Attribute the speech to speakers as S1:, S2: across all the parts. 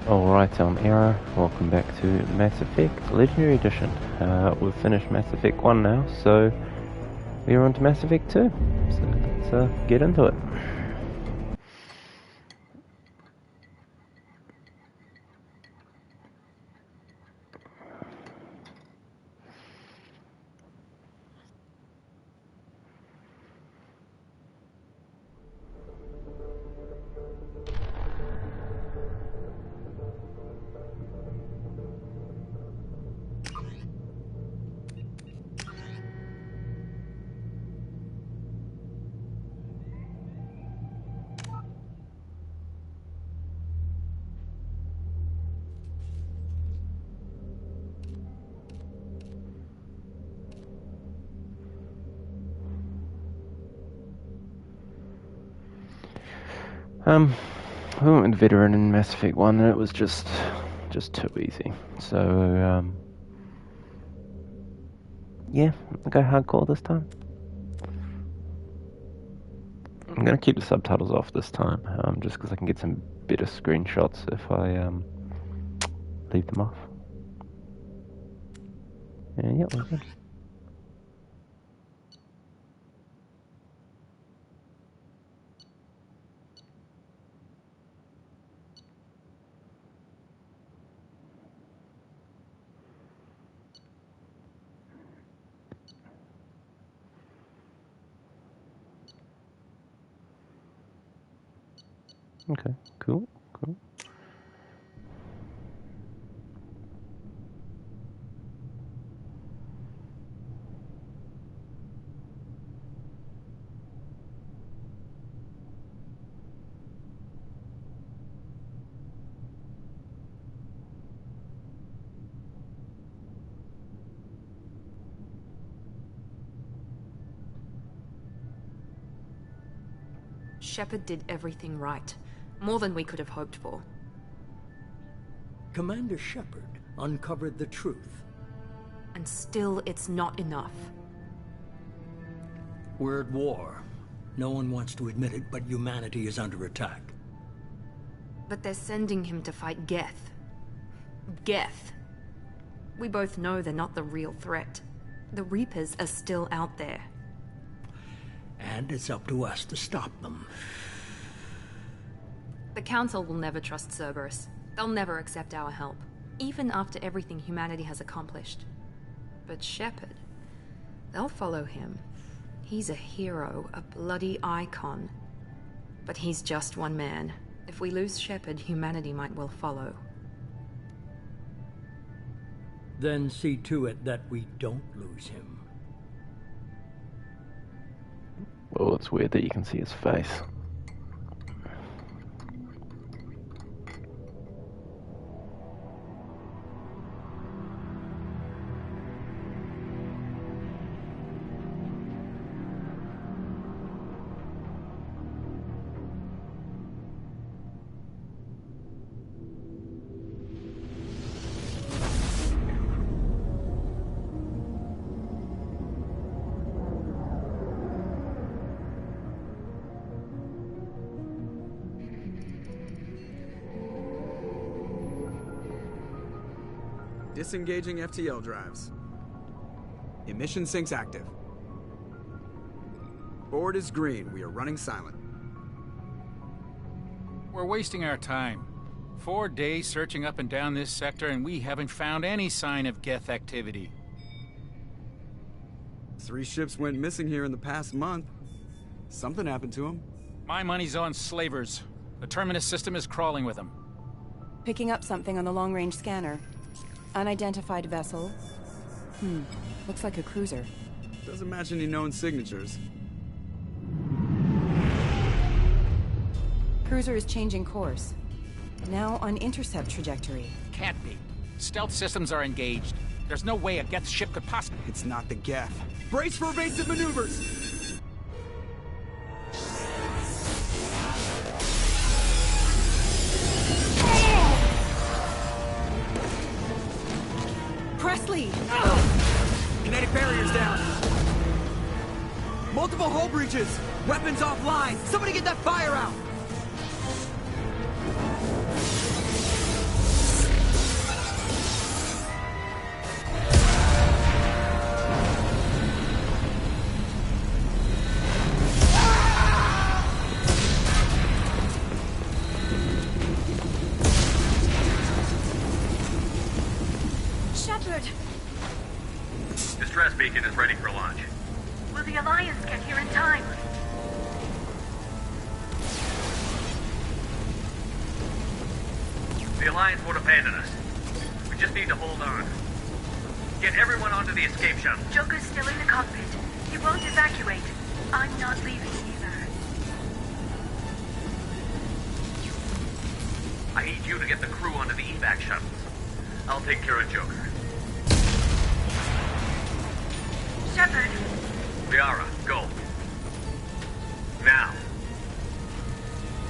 S1: Alright, I'm Aero. Welcome back to Mass Effect Legendary Edition. We've finished Mass Effect 1 now, so we're on to Mass Effect 2. So let's get into it. We went with Veteran in Mass Effect 1 and it was just too easy. So, yeah, I'll go hardcore this time. I'm going to keep the subtitles off this time, just because I can get some better screenshots if I leave them off. And yeah, we're good. Okay, cool.
S2: Shepard did everything right. More than we could have hoped for.
S3: Commander Shepard uncovered the truth.
S2: And still, it's not enough.
S3: We're at war. No one wants to admit it, but humanity is under attack.
S2: But they're sending him to fight Geth. Geth. We both know they're not the real threat. The Reapers are still out there.
S3: And it's up to us to stop them.
S2: The Council will never trust Cerberus. They'll never accept our help, even after everything humanity has accomplished. But Shepard, they'll follow him. He's a hero, a bloody icon. But he's just one man. If we lose Shepard, humanity might well follow.
S3: Then see to it that we don't lose him.
S1: Well, it's weird that you can see his face.
S4: Disengaging FTL drives. Emission sinks active. Board is green. We are running silent.
S5: We're wasting our time. 4 days searching up and down this sector and we haven't found any sign of Geth activity.
S4: 3 ships went missing here in the past month. Something happened to them.
S5: My money's on slavers. The Terminus system is crawling with them.
S6: Picking up something on the long-range scanner. Unidentified vessel. Looks like a cruiser.
S4: Doesn't match any known signatures.
S6: Cruiser is changing course. Now on intercept trajectory.
S5: Can't be. Stealth systems are engaged. There's no way a Geth ship could possibly...
S4: It's not the Geth. Brace for evasive maneuvers!
S6: Presley!
S4: Kinetic barriers down. Multiple hull breaches. Weapons offline. Somebody get that fire out.
S7: beacon is ready for launch.
S8: Will the Alliance get here in time?
S7: The Alliance won't abandon us. We just need to hold on. Get everyone onto the escape shuttle.
S8: Joker's still in the cockpit. He won't evacuate. I'm not leaving either.
S7: I need you to get the crew onto the evac shuttles. I'll take care of Joker.
S8: Shepard.
S7: Liara, go. Now.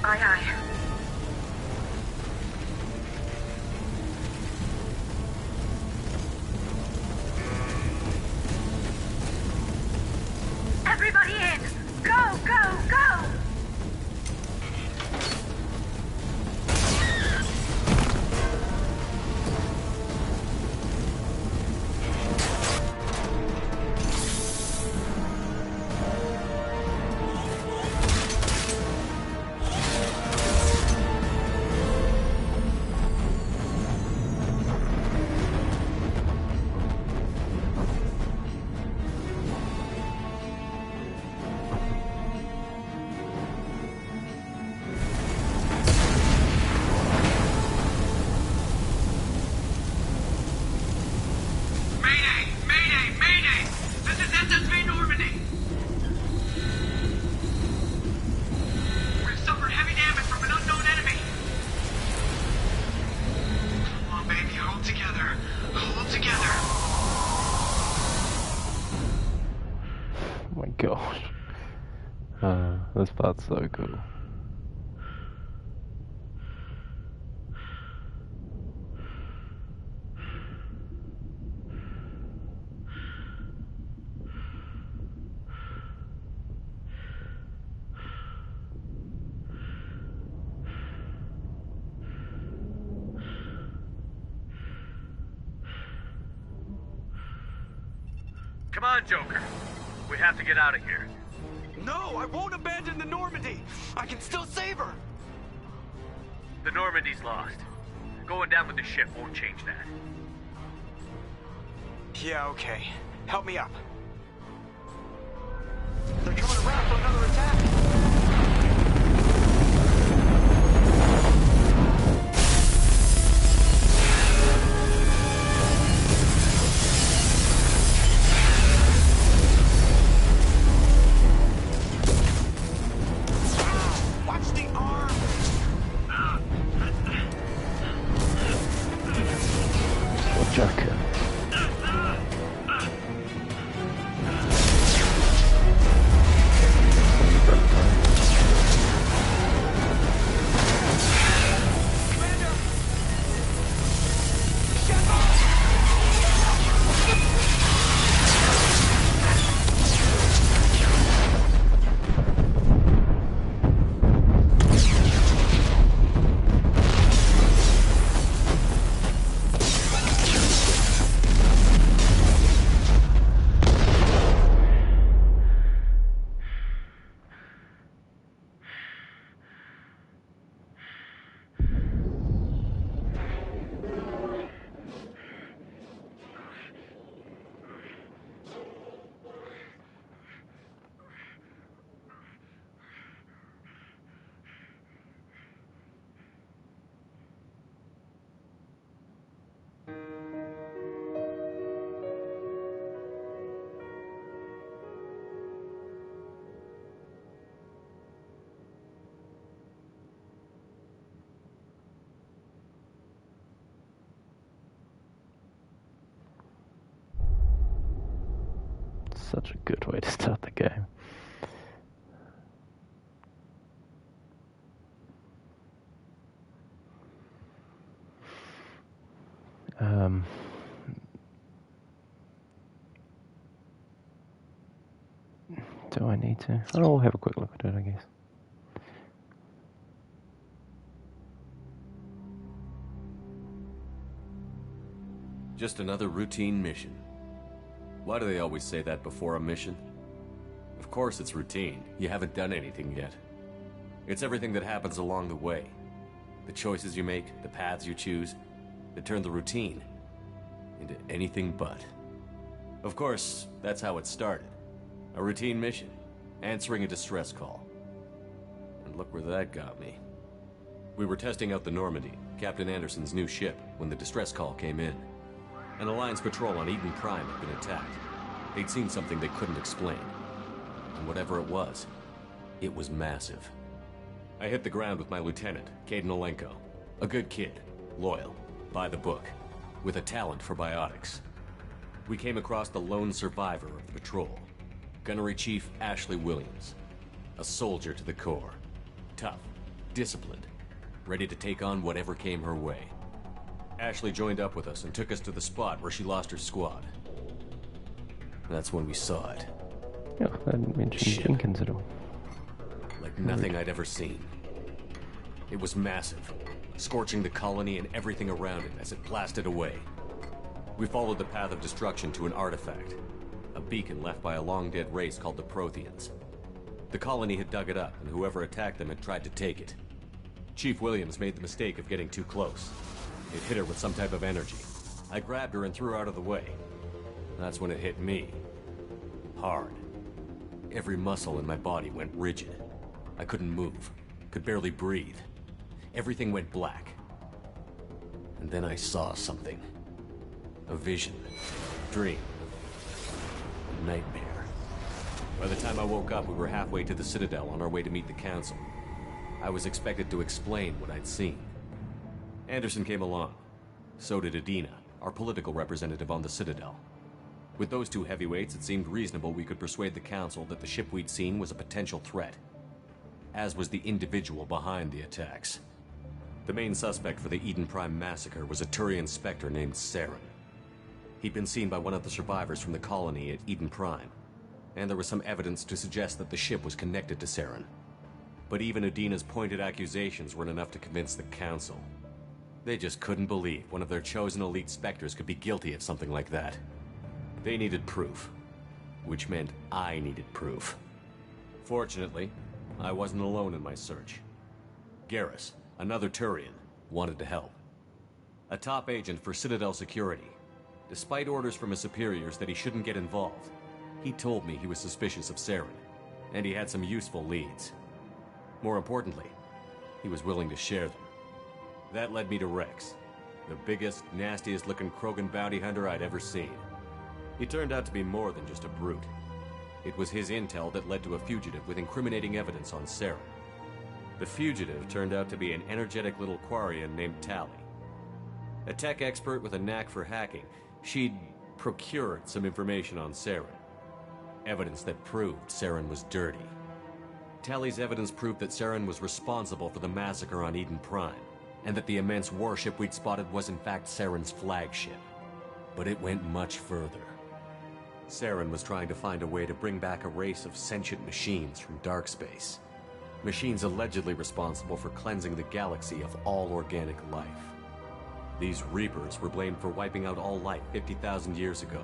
S8: Aye, aye. Everybody in! Go, go, go!
S1: Gosh. This part's so cool.
S7: Come on, Joker. We have to get out of here.
S4: No, I won't abandon the Normandy. I can still save her.
S7: The Normandy's lost. Going down with the ship won't change that.
S4: Yeah, okay. Help me up. They're coming around for another attack.
S1: Joker. Such a good way to start the game. Do I need to? I'll have a quick look at it, I guess.
S9: Just another routine mission. Why do they always say that before a mission? Of course it's routine. You haven't done anything yet. It's everything that happens along the way. The choices you make, the paths you choose, that turn the routine into anything but. Of course, that's how it started. A routine mission, answering a distress call. And look where that got me. We were testing out the Normandy, Captain Anderson's new ship, when the distress call came in. An Alliance patrol on Eden Prime had been attacked. They'd seen something they couldn't explain. And whatever it was massive. I hit the ground with my lieutenant, Caden Olenko. A good kid, loyal, by the book, with a talent for biotics. We came across the lone survivor of the patrol, Gunnery Chief Ashley Williams. A soldier to the core. Tough, disciplined, ready to take on whatever came her way. Ashley joined up with us and took us to the spot where she lost her squad. That's when we saw it.
S1: Yeah, I didn't mention Jenkins at all.
S9: Like nothing I'd ever seen. It was massive, scorching the colony and everything around it as it blasted away. We followed the path of destruction to an artifact, a beacon left by a long-dead race called the Protheans. The colony had dug it up, and whoever attacked them had tried to take it. Chief Williams made the mistake of getting too close. It hit her with some type of energy. I grabbed her and threw her out of the way. That's when it hit me. Hard. Every muscle in my body went rigid. I couldn't move, could barely breathe. Everything went black. And then I saw something. A vision. Dream. A nightmare. By the time I woke up, we were halfway to the Citadel on our way to meet the Council. I was expected to explain what I'd seen. Anderson came along. So did Adina, our political representative on the Citadel. With those two heavyweights, it seemed reasonable we could persuade the Council that the ship we'd seen was a potential threat. As was the individual behind the attacks. The main suspect for the Eden Prime massacre was a Turian Spectre named Saren. He'd been seen by one of the survivors from the colony at Eden Prime, and there was some evidence to suggest that the ship was connected to Saren. But even Adina's pointed accusations weren't enough to convince the Council. They just couldn't believe one of their chosen elite Spectres could be guilty of something like that. They needed proof, which meant I needed proof. Fortunately, I wasn't alone in my search. Garrus, another Turian, wanted to help. A top agent for Citadel Security. Despite orders from his superiors that he shouldn't get involved, he told me he was suspicious of Saren, and he had some useful leads. More importantly, he was willing to share them. That led me to Rex, the biggest, nastiest looking Krogan bounty hunter I'd ever seen. He turned out to be more than just a brute. It was his intel that led to a fugitive with incriminating evidence on Saren. The fugitive turned out to be an energetic little Quarian named Tally. A tech expert with a knack for hacking, she'd procured some information on Saren. Evidence that proved Saren was dirty. Tally's evidence proved that Saren was responsible for the massacre on Eden Prime, and that the immense warship we'd spotted was in fact Saren's flagship. But it went much further. Saren was trying to find a way to bring back a race of sentient machines from dark space. Machines allegedly responsible for cleansing the galaxy of all organic life. These Reapers were blamed for wiping out all life 50,000 years ago,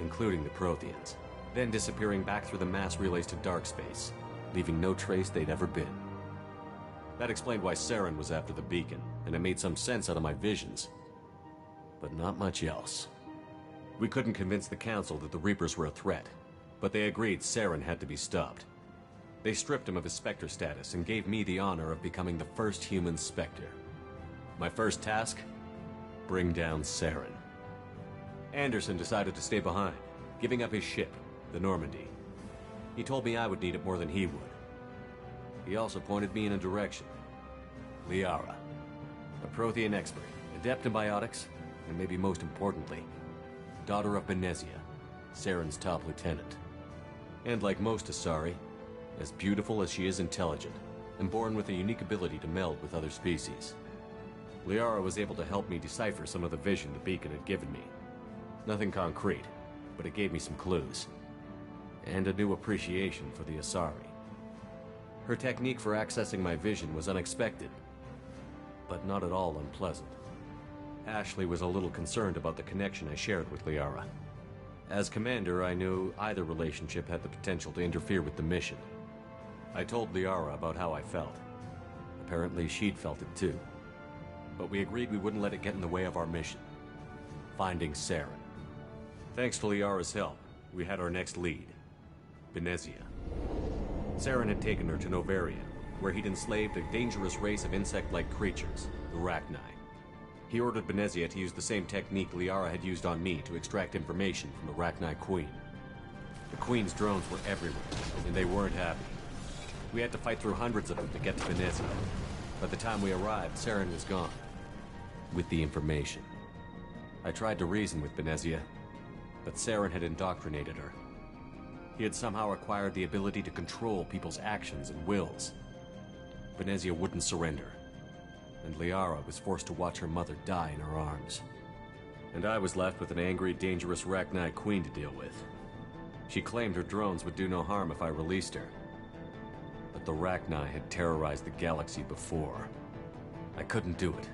S9: including the Protheans, then disappearing back through the mass relays to dark space, leaving no trace they'd ever been. That explained why Saren was after the beacon, and it made some sense out of my visions. But not much else. We couldn't convince the Council that the Reapers were a threat, but they agreed Saren had to be stopped. They stripped him of his Spectre status and gave me the honor of becoming the first human Spectre. My first task? Bring down Saren. Anderson decided to stay behind, giving up his ship, the Normandy. He told me I would need it more than he would. He also pointed me in a direction. Liara, a Prothean expert, adept in biotics, and maybe most importantly, daughter of Benezia, Saren's top lieutenant. And like most Asari, as beautiful as she is intelligent, and born with a unique ability to meld with other species. Liara was able to help me decipher some of the vision the beacon had given me. Nothing concrete, but it gave me some clues. And a new appreciation for the Asari. Her technique for accessing my vision was unexpected, but not at all unpleasant. Ashley was a little concerned about the connection I shared with Liara. As commander, I knew either relationship had the potential to interfere with the mission. I told Liara about how I felt. Apparently she'd felt it too. But we agreed we wouldn't let it get in the way of our mission. Finding Saren. Thanks to Liara's help, we had our next lead, Benezia. Saren had taken her to Novaria, where he'd enslaved a dangerous race of insect-like creatures, the Rachni. He ordered Benezia to use the same technique Liara had used on me to extract information from the Rachni Queen. The Queen's drones were everywhere, and they weren't happy. We had to fight through hundreds of them to get to Benezia. By the time we arrived, Saren was gone. With the information. I tried to reason with Benezia, but Saren had indoctrinated her. He had somehow acquired the ability to control people's actions and wills. Benezia wouldn't surrender, and Liara was forced to watch her mother die in her arms. And I was left with an angry, dangerous Rachni Queen to deal with. She claimed her drones would do no harm if I released her. But the Rachni had terrorized the galaxy before. I couldn't do it.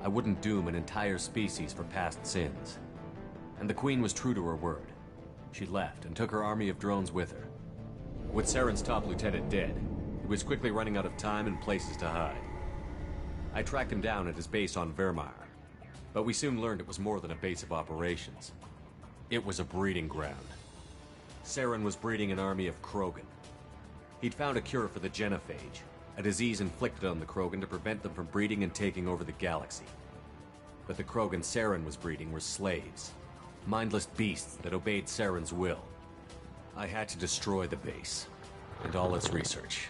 S9: I wouldn't doom an entire species for past sins. And the Queen was true to her word. She left and took her army of drones with her. With Saren's top lieutenant dead, he was quickly running out of time and places to hide. I tracked him down at his base on Vermeer, but we soon learned it was more than a base of operations. It was a breeding ground. Saren was breeding an army of Krogan. He'd found a cure for the genophage, a disease inflicted on the Krogan to prevent them from breeding and taking over the galaxy. But the Krogan Saren was breeding were slaves, mindless beasts that obeyed Saren's will. I had to destroy the base, and all its research.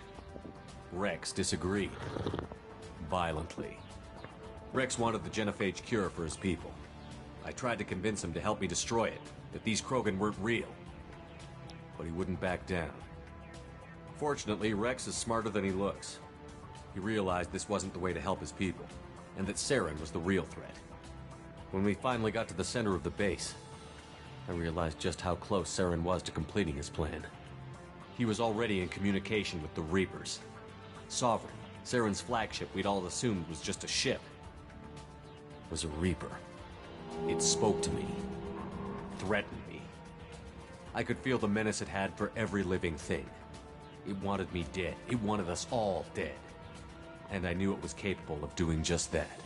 S9: Rex disagreed. Violently. Rex wanted the genophage cure for his people. I tried to convince him to help me destroy it, that these Krogan weren't real. But he wouldn't back down. Fortunately, Rex is smarter than he looks. He realized this wasn't the way to help his people, and that Saren was the real threat. When we finally got to the center of the base, I realized just how close Saren was to completing his plan. He was already in communication with the Reapers. Sovereign, Saren's flagship we'd all assumed was just a ship, was a Reaper. It spoke to me, threatened me. I could feel the menace it had for every living thing. It wanted me dead. It wanted us all dead. And I knew it was capable of doing just that.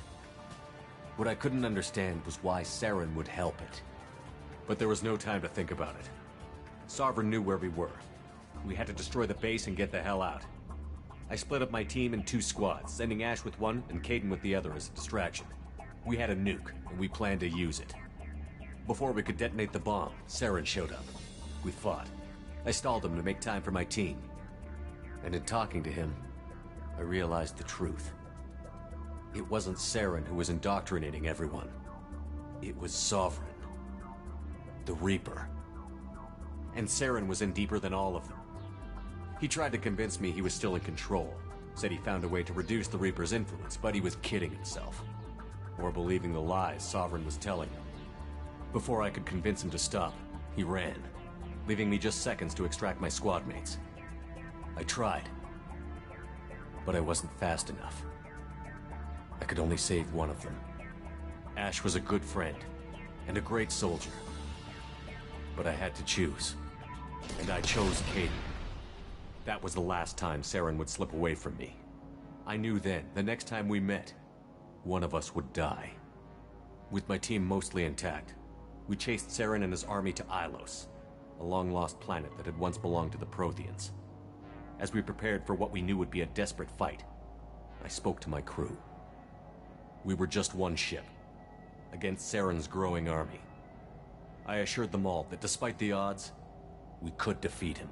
S9: What I couldn't understand was why Saren would help it. But there was no time to think about it. Sovereign knew where we were. We had to destroy the base and get the hell out. I split up my team in 2 squads, sending Ash with one and Caden with the other as a distraction. We had a nuke, and we planned to use it. Before we could detonate the bomb, Saren showed up. We fought. I stalled him to make time for my team. And in talking to him, I realized the truth. It wasn't Saren who was indoctrinating everyone. It was Sovereign. The Reaper. And Saren was in deeper than all of them. He tried to convince me he was still in control. Said he found a way to reduce the Reaper's influence, but he was kidding himself. Or believing the lies Sovereign was telling him. Before I could convince him to stop, he ran, leaving me just seconds to extract my squad mates. I tried, but I wasn't fast enough. I could only save one of them. Ash was a good friend, and a great soldier. But I had to choose, and I chose Caden. That was the last time Saren would slip away from me. I knew then, the next time we met, one of us would die. With my team mostly intact, we chased Saren and his army to Ilos, a long-lost planet that had once belonged to the Protheans. As we prepared for what we knew would be a desperate fight, I spoke to my crew. We were just one ship, against Saren's growing army. I assured them all that despite the odds, we could defeat him.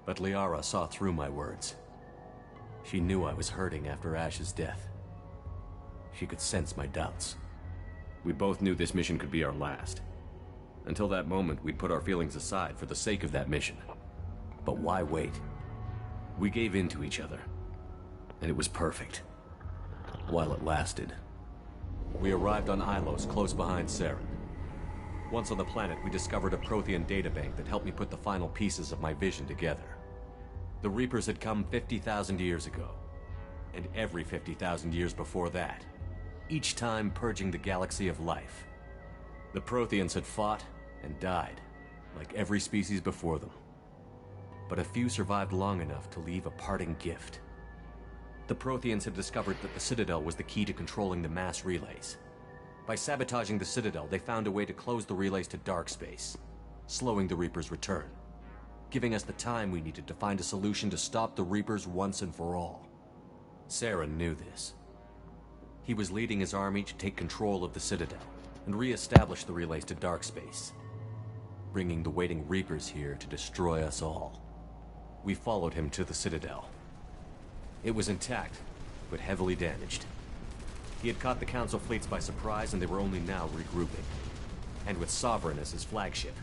S9: But Liara saw through my words. She knew I was hurting after Ash's death. She could sense my doubts. We both knew this mission could be our last. Until that moment, we'd put our feelings aside for the sake of that mission. But why wait? We gave in to each other, and it was perfect. While it lasted. We arrived on Ilos, close behind Saren. Once on the planet, we discovered a Prothean databank that helped me put the final pieces of my vision together. The Reapers had come 50,000 years ago, and every 50,000 years before that, each time purging the galaxy of life. The Protheans had fought and died, like every species before them. But a few survived long enough to leave a parting gift. The Protheans had discovered that the Citadel was the key to controlling the mass relays. By sabotaging the Citadel, they found a way to close the relays to dark space, slowing the Reaper's return, giving us the time we needed to find a solution to stop the Reapers once and for all. Saren knew this. He was leading his army to take control of the Citadel and re-establish the relays to dark space, bringing the waiting Reapers here to destroy us all. We followed him to the Citadel. It was intact, but heavily damaged. He had caught the Council fleets by surprise, and they were only now regrouping. And with Sovereign as his flagship,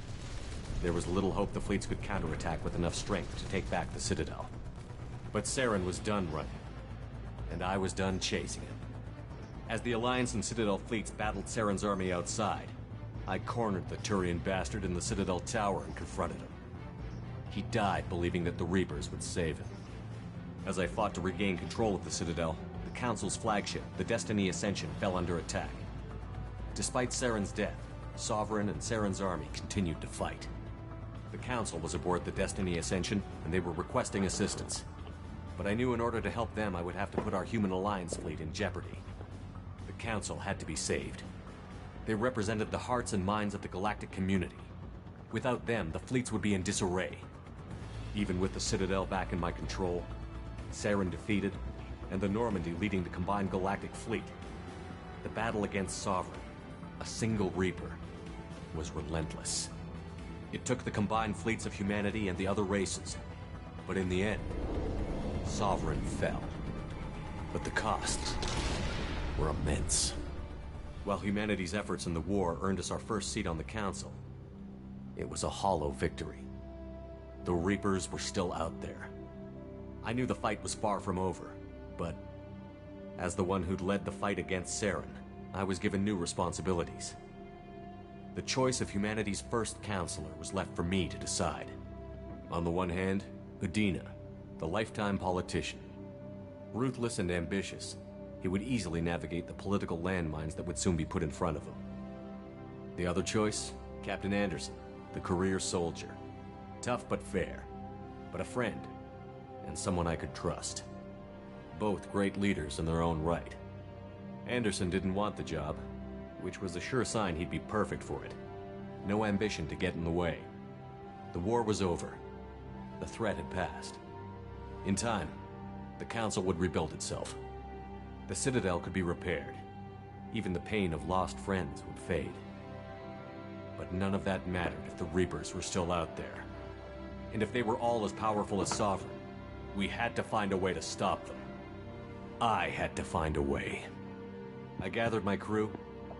S9: there was little hope the fleets could counterattack with enough strength to take back the Citadel. But Saren was done running, and I was done chasing him. As the Alliance and Citadel fleets battled Saren's army outside, I cornered the Turian bastard in the Citadel tower and confronted him. He died believing that the Reapers would save him. As I fought to regain control of the Citadel, the Council's flagship, the Destiny Ascension, fell under attack. Despite Saren's death, Sovereign and Saren's army continued to fight. The Council was aboard the Destiny Ascension, and they were requesting assistance. But I knew in order to help them, I would have to put our Human Alliance fleet in jeopardy. The Council had to be saved. They represented the hearts and minds of the galactic community. Without them, the fleets would be in disarray. Even with the Citadel back in my control, Saren defeated, and the Normandy leading the combined galactic fleet, the battle against Sovereign, a single Reaper, was relentless. It took the combined fleets of humanity and the other races, but in the end, Sovereign fell. But the costs were immense. While humanity's efforts in the war earned us our first seat on the Council, it was a hollow victory. The Reapers were still out there. I knew the fight was far from over, but as the one who'd led the fight against Saren, I was given new responsibilities. The choice of humanity's first counselor was left for me to decide. On the one hand, Udina, the lifetime politician. Ruthless and ambitious, he would easily navigate the political landmines that would soon be put in front of him. The other choice, Captain Anderson, the career soldier. Tough but fair, but a friend, and someone I could trust. Both great leaders in their own right. Anderson didn't want the job, which was a sure sign he'd be perfect for it. No ambition to get in the way. The war was over. The threat had passed. In time, the Council would rebuild itself. The Citadel could be repaired. Even the pain of lost friends would fade. But none of that mattered if the Reapers were still out there. And if they were all as powerful as Sovereign, we had to find a way to stop them. I had to find a way. I gathered my crew,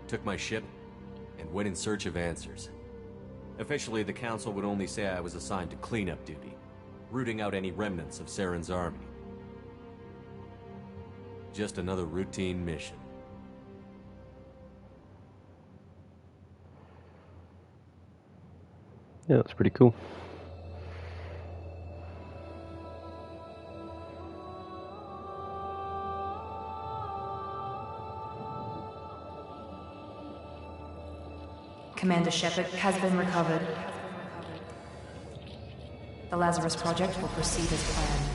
S9: took my ship, and went in search of answers. Officially, the Council would only say I was assigned to cleanup duty, rooting out any remnants of Saren's army. Just another routine mission.
S1: Yeah, that's pretty cool.
S2: Commander Shepard has been recovered. The Lazarus Project will proceed as planned.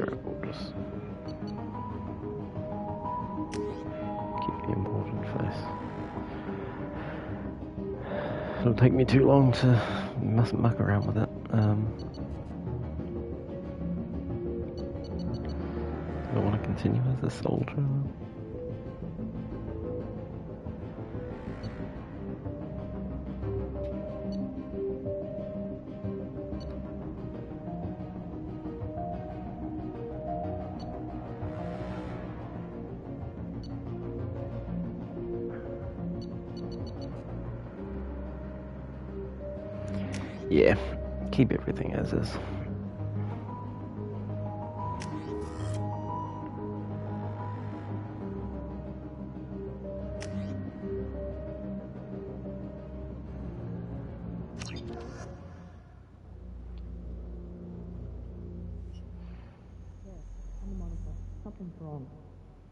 S1: Alright, we'll just keep the important face. It'll take me too long to mustn't muck around with it. Do I want to continue as a soldier? Yeah, keep everything as is.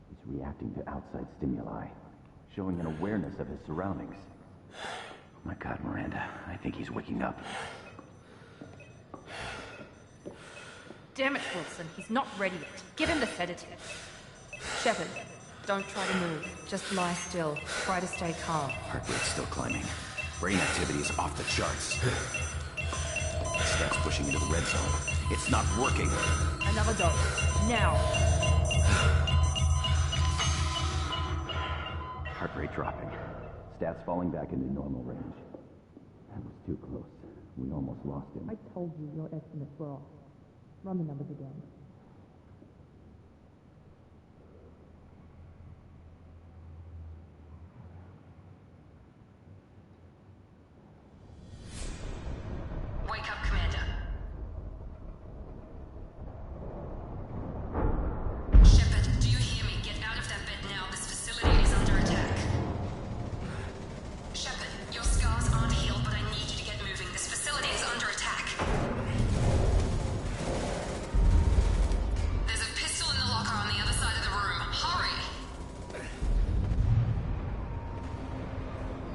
S10: He's reacting to outside stimuli, showing an awareness of his surroundings. My God, Miranda, I think he's waking up.
S2: Damn it, Wilson. He's not ready yet. Give him the sedative. Shepard, don't try to move. Just lie still. Try to stay calm.
S10: Heart rate's still climbing. Brain activity is off the charts. Steps pushing into the red zone. It's not working.
S2: Another dose. Now.
S10: Heart rate dropping. Stats falling back into normal range. That was too close. We almost lost him.
S11: I told you your estimates were off. Run the numbers again.
S8: Wake up, Commander. Shepard, do you hear me? Get out of that bed now. This facility is under attack. Shepard, your scars aren't healed, but I need you to get moving. This facility is under attack. There's a pistol in the locker on the other side of the room. Hurry!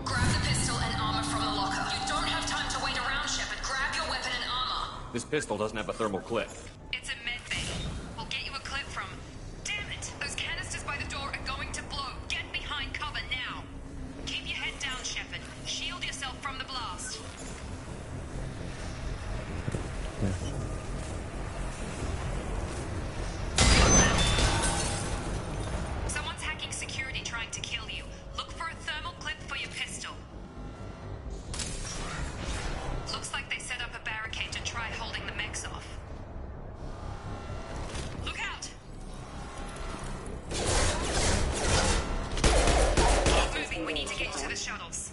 S8: Grab the pistol and armor from the locker. You don't have time to wait around, Shepard. Grab your weapon and armor.
S9: This pistol doesn't have a thermal clip.
S8: It's a med bay. We'll get you a clip from... Damn it! Those canisters by the door are going to blow. Get behind cover now. Keep your head down, Shepard. Shield yourself from the blast. Someone's hacking security trying to kill you. Look for a thermal clip for your pistol. Looks like they set up a barricade to try holding the mechs off. Look out! Keep moving, we need to get you to the shuttles.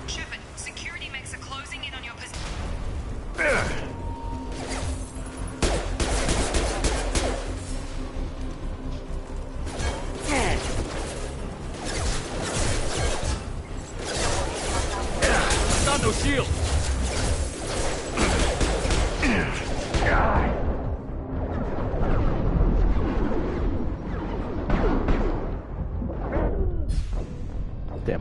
S8: Shepard, security mechs are closing in on your position.
S9: Got no shield!
S1: Damn.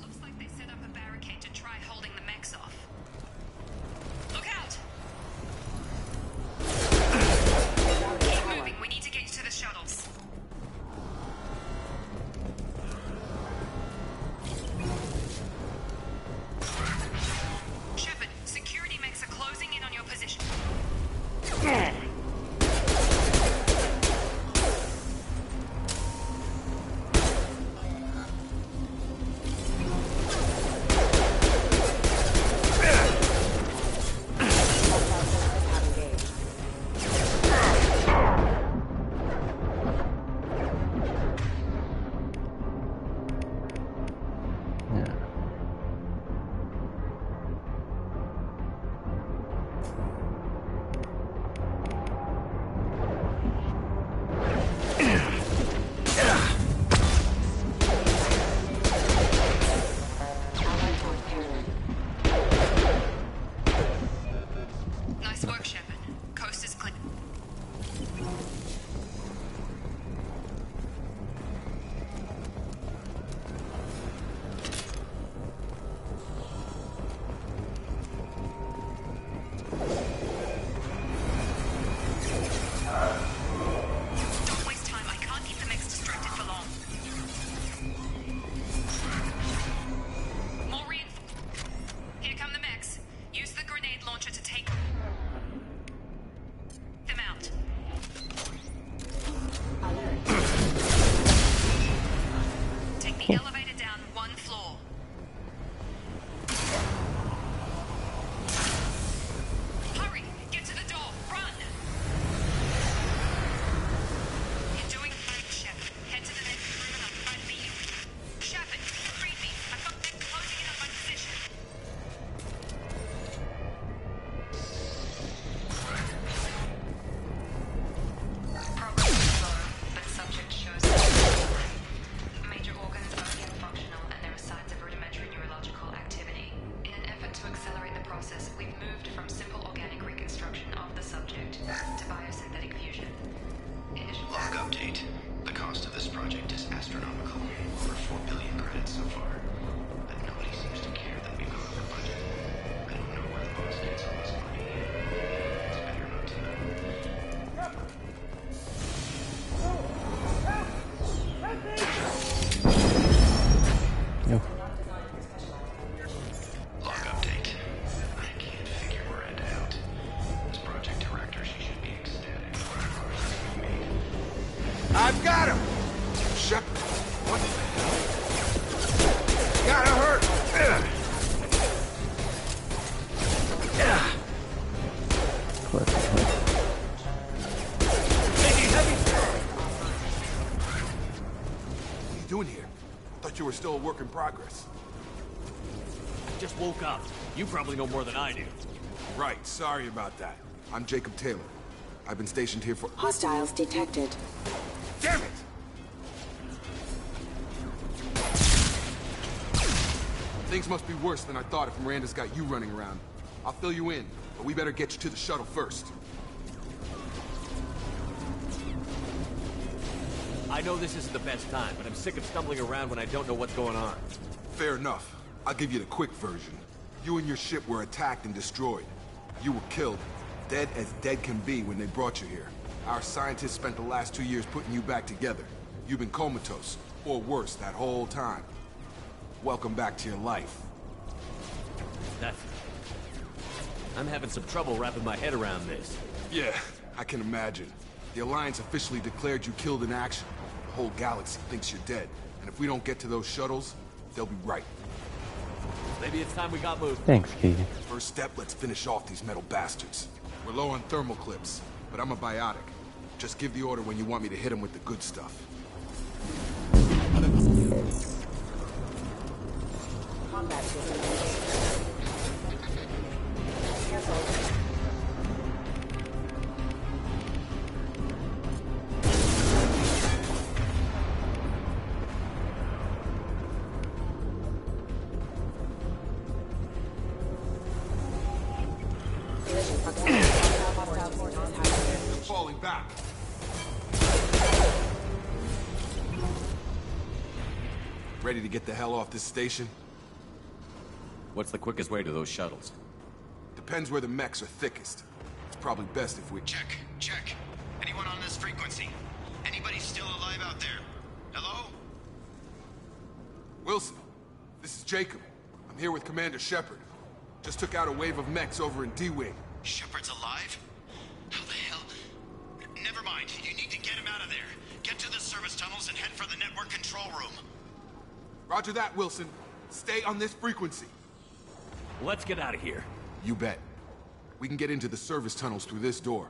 S8: Looks like they set up a barricade to try holding the mechs off. Look out! Keep moving, we need to get you to the shuttles.
S12: I've got him! Shepard, what the hell? Gotta hurt! What are you doing here? I thought you were still a work in progress.
S9: I just woke up. You probably know more than I do.
S12: Right, sorry about that. I'm Jacob Taylor. I've been stationed here for—
S6: Hostiles detected.
S12: Damn it! Things must be worse than I thought if Miranda's got you running around. I'll fill you in, but we better get you to the shuttle first.
S9: I know this isn't the best time, but I'm sick of stumbling around when I don't know what's going on.
S12: Fair enough. I'll give you the quick version. You and your ship were attacked and destroyed. You were killed. Dead as dead can be when they brought you here. Our scientists spent the last 2 years putting you back together. You've been comatose, or worse, that whole time. Welcome back to your life.
S9: I'm having some trouble wrapping my head around this.
S12: Yeah, I can imagine. The Alliance officially declared you killed in action. The whole galaxy thinks you're dead. And if we don't get to those shuttles, they'll be right.
S9: Maybe it's time we got moved.
S1: Thanks, Keegan.
S12: First step, let's finish off these metal bastards. We're low on thermal clips, but I'm a biotic. Just give the order when you want me to hit them with the good stuff.
S6: Combat system engaged. Cancelled.
S12: Falling back. Ready to get the hell off this station?
S9: What's the quickest way to those shuttles?
S12: Depends where the mechs are thickest. It's probably best if we—
S13: Check. Anyone on this frequency? Anybody still alive out there? Hello?
S12: Wilson, this is Jacob. I'm here with Commander Shepard. Just took out a wave of mechs over in D-Wing.
S13: Shepard's alive? How the hell? Never mind. You need to get him out of there. Get to the service tunnels and head for the network control room.
S12: Roger that, Wilson. Stay on this frequency.
S9: Let's get out of here.
S12: You bet. We can get into the service tunnels through this door.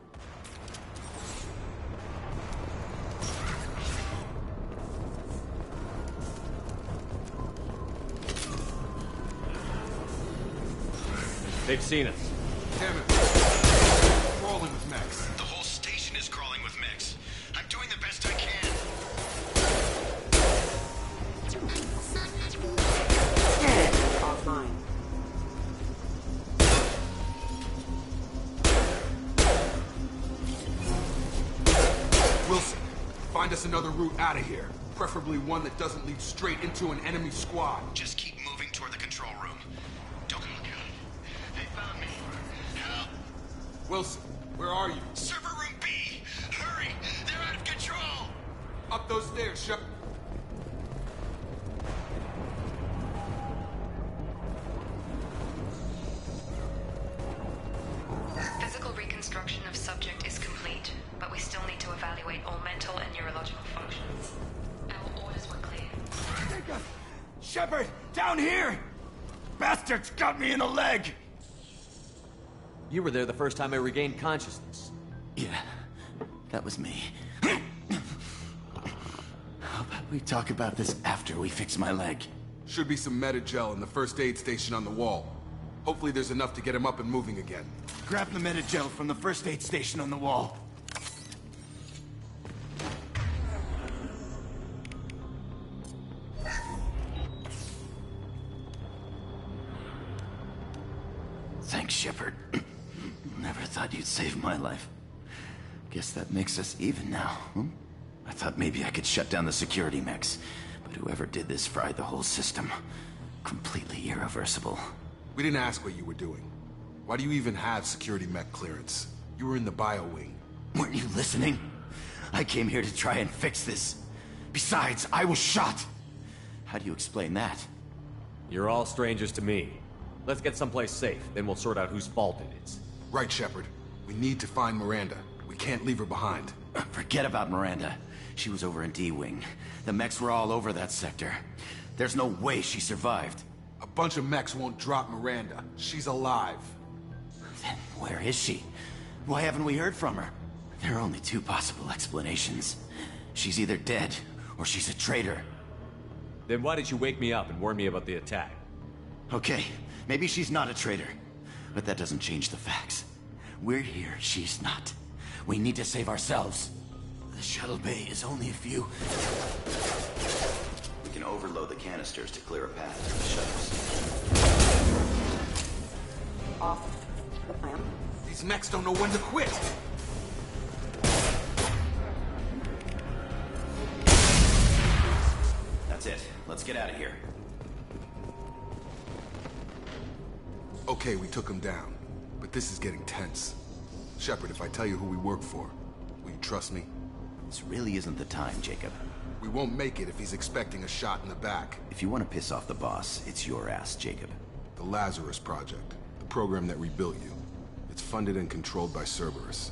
S9: They've seen us.
S12: Damn it. Crawling with mechs.
S13: The whole station is crawling with mechs. I'm doing the best I can.
S6: Offline.
S12: Wilson, find us another route out of here. Preferably one that doesn't lead straight into an enemy squad.
S13: Just keep moving toward the control room. Don't look out. They found me. Help!
S12: Wilson, where are you?
S13: Server room B! Hurry! They're out of control!
S12: Up those stairs, Shep.
S2: Physical reconstruction of subject is complete, but we still need to evaluate all mental and neurological functions. Our orders were clear.
S12: Jacob! Shepard! Down here! Bastards got me in the leg!
S9: You were there the first time I regained consciousness.
S10: Yeah, that was me. How about we talk about this after we fix my leg?
S12: Should be some meta-gel in the first aid station on the wall. Hopefully there's enough to get him up and moving again.
S10: Grab the meta-gel from the first aid station on the wall. Thanks, Shepard. Never thought you'd save my life. Guess that makes us even now, hmm? I thought maybe I could shut down the security mechs, but whoever did this fried the whole system. Completely irreversible.
S12: We didn't ask what you were doing. Why do you even have security mech clearance? You were in the bio wing.
S10: Weren't you listening? I came here to try and fix this. Besides, I was shot. How do you explain that?
S9: You're all strangers to me. Let's get someplace safe, then we'll sort out whose fault it is.
S12: Right, Shepard. We need to find Miranda. We can't leave her behind.
S10: Forget about Miranda. She was over in D-Wing. The mechs were all over that sector. There's no way she survived.
S12: A bunch of mechs won't drop Miranda. She's alive.
S10: Then where is she? Why haven't we heard from her? There are only two possible explanations. She's either dead, or she's a traitor.
S9: Then why did you wake me up and warn me about the attack?
S10: Okay, maybe she's not a traitor. But that doesn't change the facts. We're here, she's not. We need to save ourselves. The shuttle bay is only a few... We can overload the canisters to clear a path to the shuttles.
S6: Off the plan.
S12: These mechs don't know when to quit.
S10: That's it. Let's get out of here.
S12: Okay, we took him down. But this is getting tense. Shepard, if I tell you who we work for, will you trust me?
S10: This really isn't the time, Jacob.
S12: We won't make it if he's expecting a shot in the back.
S10: If you want to piss off the boss, it's your ass, Jacob.
S12: The Lazarus Project. The program that rebuilt you. It's funded and controlled by Cerberus.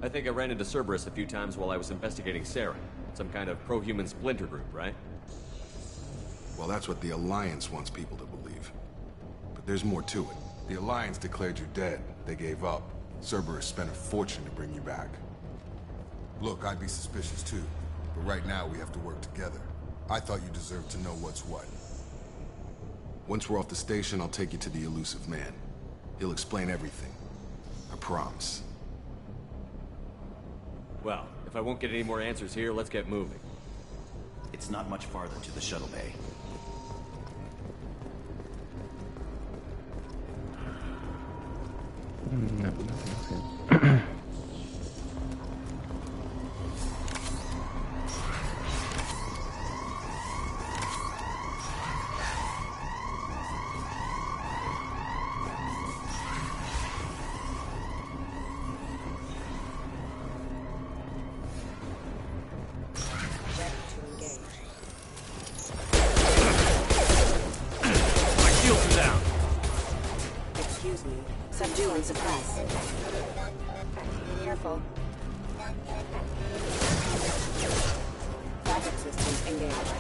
S9: I think I ran into Cerberus a few times while I was investigating Sarah. Some kind of pro-human splinter group, right?
S12: Well, that's what the Alliance wants people to believe. But there's more to it. The Alliance declared you dead. They gave up. Cerberus spent a fortune to bring you back. Look, I'd be suspicious too. But right now, we have to work together. I thought you deserved to know what's what. Once we're off the station, I'll take you to the elusive man. He'll explain everything. I promise.
S9: Well, if I won't get any more answers here, let's get moving.
S10: It's not much farther to the shuttle bay.
S1: No, nothing's good.
S6: Careful. Backup systems engaged.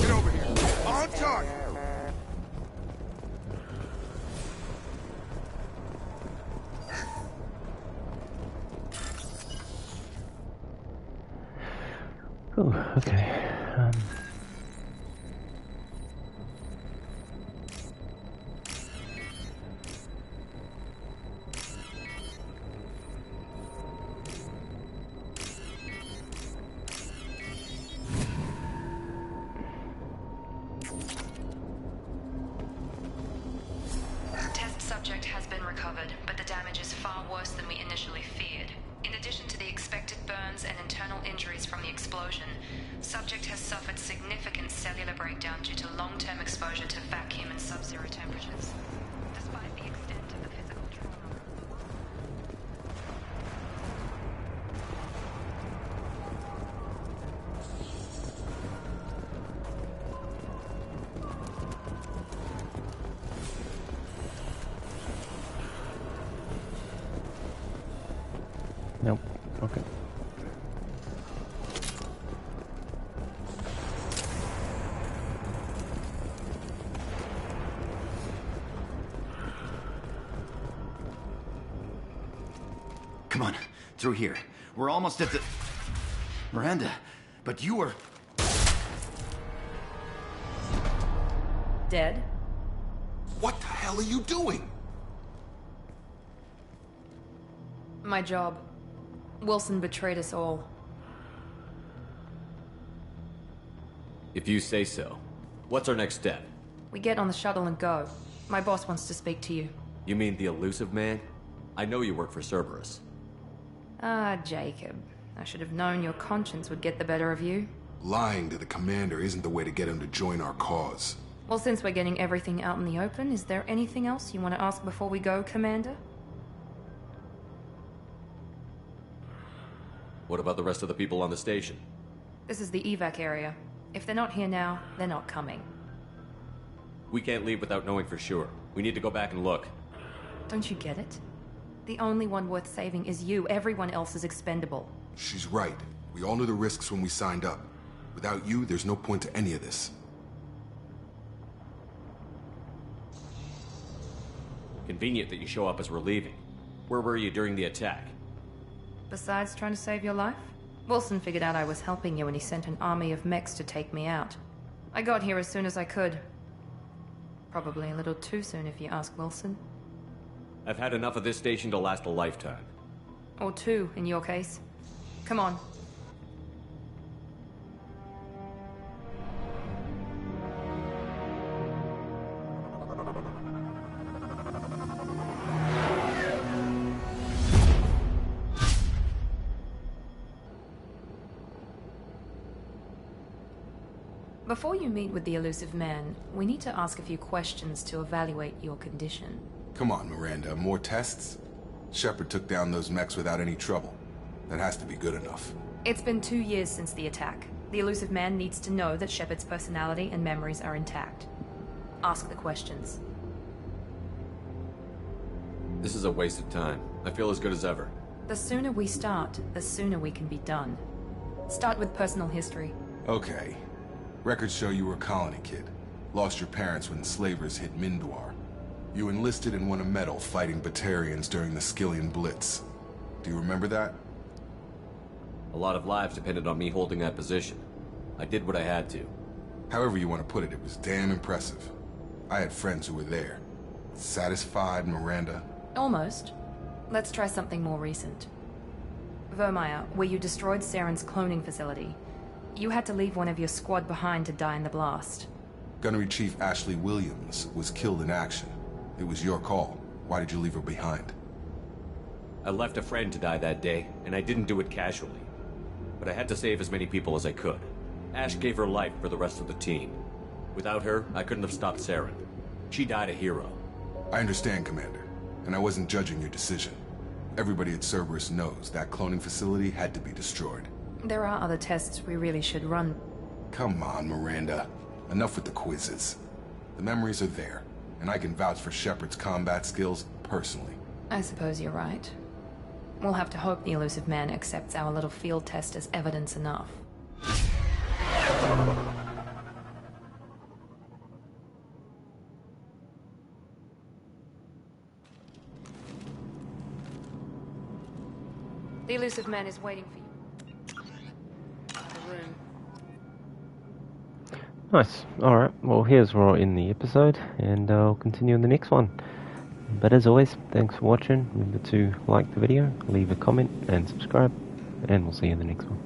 S12: Get over here. On target.
S1: Oh, okay.
S8: Test subject has been recovered, but the damage is far worse than we initially feared. In addition to the expected burns and internal injuries from the explosion, subject has suffered significant cellular breakdown due to long-term exposure to vacuum and sub-zero temperatures. Despite the extent of the physical trauma...
S1: Nope. Okay.
S10: Come on, through here. We're almost at the... Miranda, but you were...
S2: Dead?
S12: What the hell are you doing?
S2: My job. Wilson betrayed us all.
S9: If you say so. What's our next step?
S2: We get on the shuttle and go. My boss wants to speak to you.
S9: You mean the elusive man? I know you work for Cerberus.
S2: Ah, Jacob. I should have known your conscience would get the better of you.
S12: Lying to the commander isn't the way to get him to join our cause.
S2: Well, since we're getting everything out in the open, is there anything else you want to ask before we go, Commander?
S9: What about the rest of the people on the station?
S2: This is the evac area. If they're not here now, they're not coming.
S9: We can't leave without knowing for sure. We need to go back and look.
S2: Don't you get it? The only one worth saving is you. Everyone else is expendable.
S12: She's right. We all knew the risks when we signed up. Without you, there's no point to any of this.
S9: Convenient that you show up as we're leaving. Where were you during the attack?
S2: Besides trying to save your life, Wilson figured out I was helping you and he sent an army of mechs to take me out. I got here as soon as I could. Probably a little too soon if you ask Wilson.
S9: I've had enough of this station to last a lifetime.
S2: Or two, in your case. Come on. Before you meet with the elusive man, we need to ask a few questions to evaluate your condition.
S12: Come on, Miranda, more tests? Shepard took down those mechs without any trouble. That has to be good enough.
S2: It's been 2 years since the attack. The elusive man needs to know that Shepard's personality and memories are intact. Ask the questions.
S9: This is a waste of time. I feel as good as ever.
S2: The sooner we start, the sooner we can be done. Start with personal history.
S12: Okay. Records show you were a colony kid. Lost your parents when slavers hit Mindwar. You enlisted and won a medal fighting Batarians during the Skillian Blitz. Do you remember that?
S9: A lot of lives depended on me holding that position. I did what I had to.
S12: However you want to put it, it was damn impressive. I had friends who were there. Satisfied, Miranda?
S2: Almost. Let's try something more recent. Vermeer, where you destroyed Saren's cloning facility. You had to leave one of your squad behind to die in the blast.
S12: Gunnery Chief Ashley Williams was killed in action. It was your call. Why did you leave her behind?
S9: I left a friend to die that day, and I didn't do it casually. But I had to save as many people as I could. Ash gave her life for the rest of the team. Without her, I couldn't have stopped Saren. She died a hero.
S12: I understand, Commander, and I wasn't judging your decision. Everybody at Cerberus knows that cloning facility had to be destroyed.
S2: There are other tests we really should run.
S12: Come on, Miranda. Enough with the quizzes. The memories are there, and I can vouch for Shepard's combat skills personally.
S2: I suppose you're right. We'll have to hope the elusive man accepts our little field test as evidence enough. The elusive man is waiting for you. The room.
S1: Nice. Alright, well here's where I'll end the episode, and I'll continue in the next one. But as always, thanks for watching. Remember to like the video, leave a comment, and subscribe, and we'll see you in the next one.